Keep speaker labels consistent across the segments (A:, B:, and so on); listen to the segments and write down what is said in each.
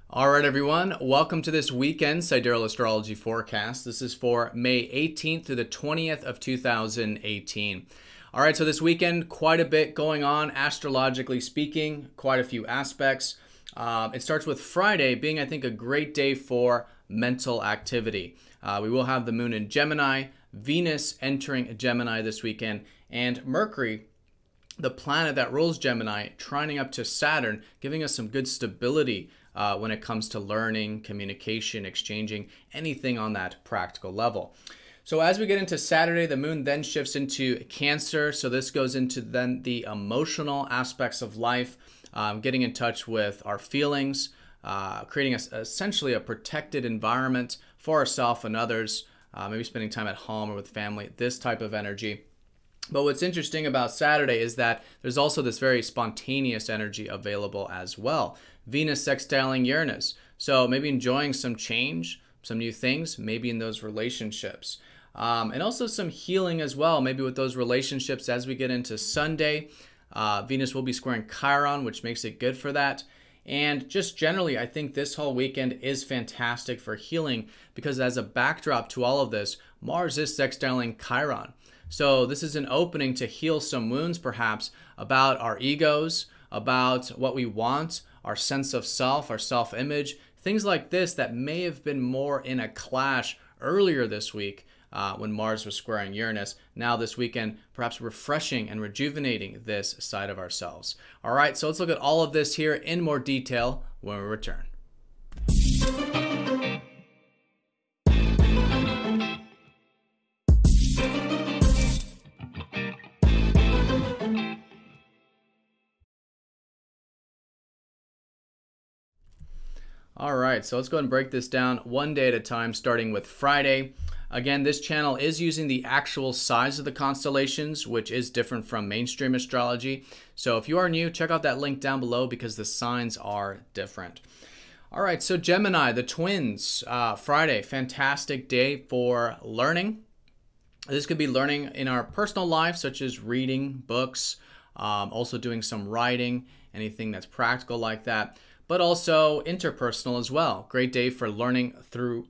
A: All right, everyone. Welcome to this weekend Sidereal Astrology forecast. This is for May 18th through the 20th of 2018. All right, so this weekend, quite a bit going on astrologically speaking, quite a few aspects. It starts with Friday being, I think, a great day for mental activity. We will have the moon in Gemini, Venus entering Gemini this weekend, and Mercury, the planet that rules Gemini, trining up to Saturn, giving us some good stability when it comes to learning, communication, exchanging, anything on that practical level. So as we get into Saturday, the moon then shifts into Cancer. So this goes into then the emotional aspects of life, getting in touch with our feelings, creating essentially a protected environment for ourselves and others, maybe spending time at home or with family, this type of energy. But what's interesting about Saturday is that there's also this very spontaneous energy available as well. Venus sextiling Uranus. So maybe enjoying some change, some new things, maybe in those relationships. And also some healing as well, maybe with those relationships as we get into Sunday. Venus will be squaring Chiron, which makes it good for that. And just generally, I think this whole weekend is fantastic for healing because as a backdrop to all of this, Mars is sextiling Chiron. So this is an opening to heal some wounds perhaps about our egos, about what we want, our sense of self, our self-image, things like this that may have been more in a clash earlier this week when Mars was squaring Uranus. Now this weekend, perhaps refreshing and rejuvenating this side of ourselves. All right, so let's look at all of this here in more detail when we return. All right, so let's go ahead and break this down one day at a time, starting with Friday. Again, this channel is using the actual size of the constellations, which is different from mainstream astrology. So if you are new, check out that link down below because the signs are different. All right, so Gemini, the twins, Friday, fantastic day for learning. This could be learning in our personal life, such as reading books, also doing some writing, anything that's practical like that, but also interpersonal as well. Great day for learning through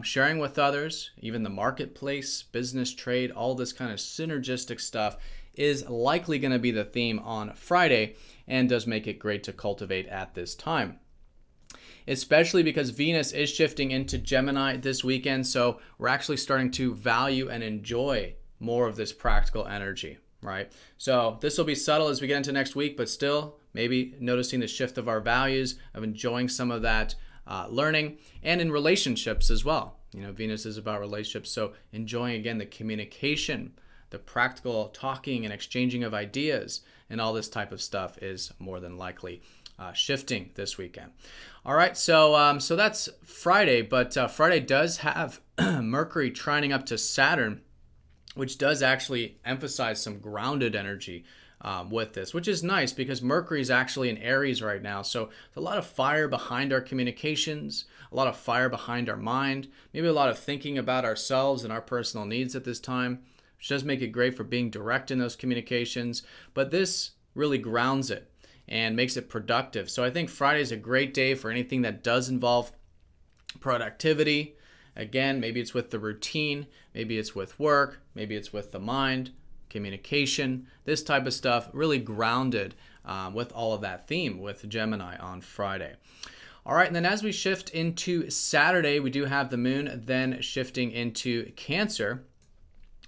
A: sharing with others, even the marketplace, business, trade, all this kind of synergistic stuff is likely going to be the theme on Friday and does make it great to cultivate at this time. Especially because Venus is shifting into Gemini this weekend, so we're actually starting to value and enjoy more of this practical energy, right? So this will be subtle as we get into next week, but still maybe noticing the shift of our values, of enjoying some of that learning, and in relationships as well. You know, Venus is about relationships, so enjoying again the communication, the practical talking and exchanging of ideas, and all this type of stuff is more than likely shifting this weekend. All right, so that's Friday, but Friday does have Mercury trining up to Saturn, which does actually emphasize some grounded energy with this, which is nice because Mercury is actually in Aries right now. So there's a lot of fire behind our communications, a lot of fire behind our mind, maybe a lot of thinking about ourselves and our personal needs at this time, which does make it great for being direct in those communications. But this really grounds it and makes it productive. So I think Friday is a great day for anything that does involve productivity. Again, maybe it's with the routine, maybe it's with work, maybe it's with the mind, communication, this type of stuff, really grounded with all of that theme with Gemini on Friday. All right, and then as we shift into Saturday, we do have the moon then shifting into Cancer.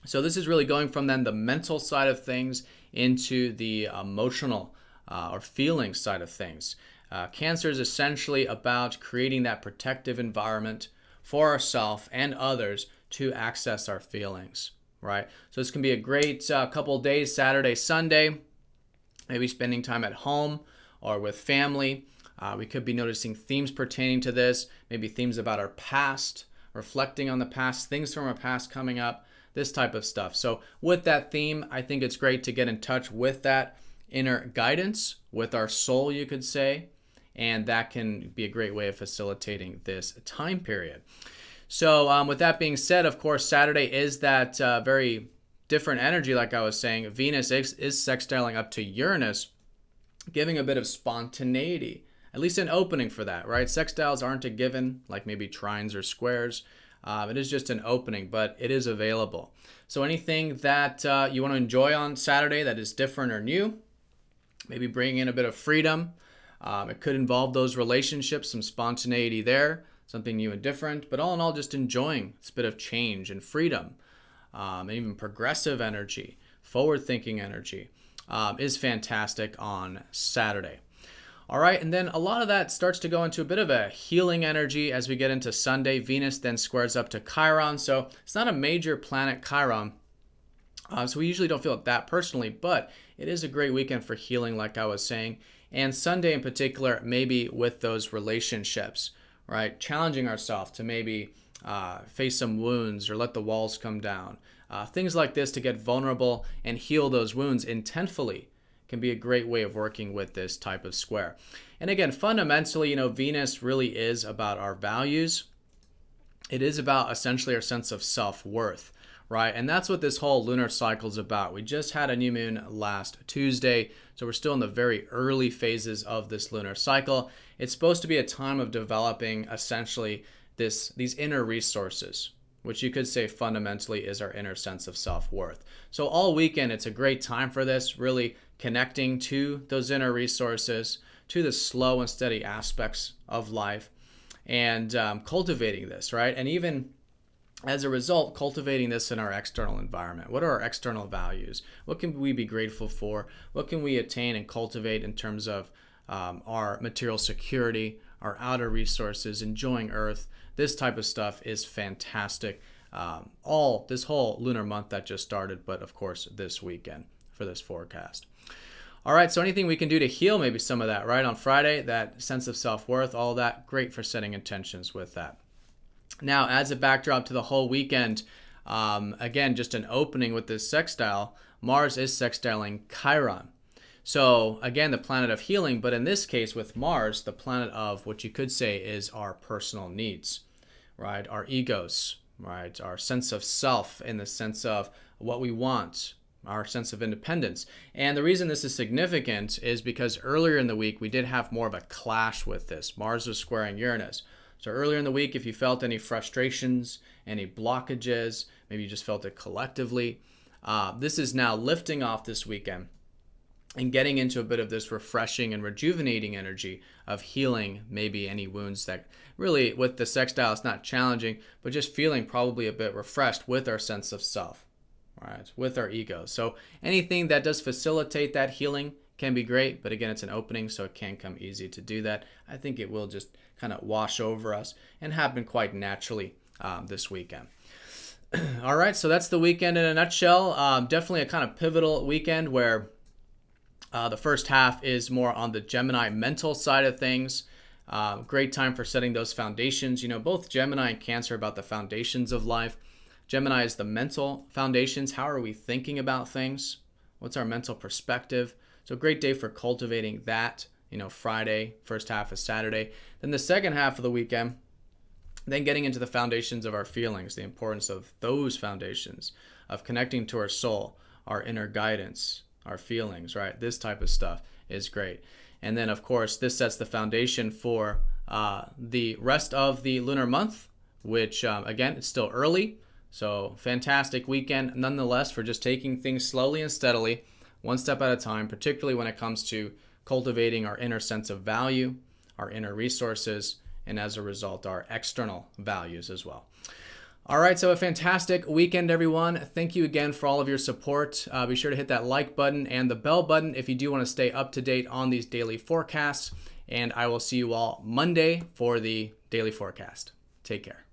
A: So this is really going from then the mental side of things into the emotional or feeling side of things. Cancer is essentially about creating that protective environment for ourselves and others to access our feelings. Right, so this can be a great couple of days, Saturday, Sunday, maybe spending time at home or with family. We could be noticing themes pertaining to this, maybe themes about our past, reflecting on the past, things from our past coming up, this type of stuff. So with that theme, I think it's great to get in touch with that inner guidance, with our soul, you could say, and that can be a great way of facilitating this time period. So with that being said, of course, Saturday is that very different energy, like I was saying. Venus is sextiling up to Uranus, giving a bit of spontaneity at least an opening for that, right? Sextiles aren't a given, like maybe trines or squares. It is just an opening, but it is available. So anything that you want to enjoy on Saturday that is different or new, maybe bring in a bit of freedom. It could involve those relationships, some spontaneity there, something new and different, but all in all, just enjoying this bit of change and freedom, and even progressive energy, forward-thinking energy is fantastic on Saturday. All right, and then a lot of that starts to go into a bit of a healing energy as we get into Sunday. Venus then squares up to Chiron, so it's not a major planet, Chiron, so we usually don't feel it that personally, but it is a great weekend for healing, like I was saying. And Sunday in particular, maybe with those relationships, right? Challenging ourselves to maybe face some wounds or let the walls come down. Things like this to get vulnerable and heal those wounds intentfully can be a great way of working with this type of square. And again, fundamentally, you know, Venus really is about our values. It is about essentially our sense of self-worth, right? And that's what this whole lunar cycle is about. We just had a new moon last Tuesday, so we're still in the very early phases of this lunar cycle. It's supposed to be a time of developing essentially these inner resources, which you could say fundamentally is our inner sense of self-worth. So all weekend, it's a great time for this, really connecting to those inner resources, to the slow and steady aspects of life, and cultivating this, right? And even as a result, cultivating this in our external environment. What are our external values? What can we be grateful for? What can we attain and cultivate in terms of our material security, our outer resources, enjoying Earth? This type of stuff is fantastic. This whole lunar month that just started, but of course this weekend for this forecast. All right, so anything we can do to heal maybe some of that, right? On Friday, that sense of self-worth, all that, great for setting intentions with that. Now, as a backdrop to the whole weekend, again, just an opening with this sextile, Mars is sextiling Chiron. So again, the planet of healing, but in this case with Mars, the planet of what you could say is our personal needs, right? Our egos, right? Our sense of self in the sense of what we want, our sense of independence. And the reason this is significant is because earlier in the week, we did have more of a clash with this. Mars was squaring Uranus. So earlier in the week, if you felt any frustrations, any blockages, maybe you just felt it collectively, this is now lifting off this weekend and getting into a bit of this refreshing and rejuvenating energy of healing maybe any wounds that really with the sextile it's not challenging, but just feeling probably a bit refreshed with our sense of self, right? With our ego. So anything that does facilitate that healing can be great, but again, it's an opening, so it can come easy to do that. I think it will just kind of wash over us and happen quite naturally this weekend. All right, so that's the weekend in a nutshell. Definitely a kind of pivotal weekend where the first half is more on the Gemini mental side of things. Great time for setting those foundations. You know, both Gemini and Cancer are about the foundations of life. Gemini is the mental foundations. How are we thinking about things? What's our mental perspective? So great day for cultivating that, you know, Friday, first half of Saturday. Then the second half of the weekend, then getting into the foundations of our feelings, the importance of those foundations, of connecting to our soul, our inner guidance, our feelings, right? This type of stuff is great. And then, of course, this sets the foundation for the rest of the lunar month, which, again, it's still early. So fantastic weekend, nonetheless, for just taking things slowly and steadily, one step at a time, particularly when it comes to cultivating our inner sense of value, our inner resources, and as a result, our external values as well. All right, so a fantastic weekend, everyone. Thank you again for all of your support. Be sure to hit that like button and the bell button if you do want to stay up to date on these daily forecasts. And I will see you all Monday for the daily forecast. Take care.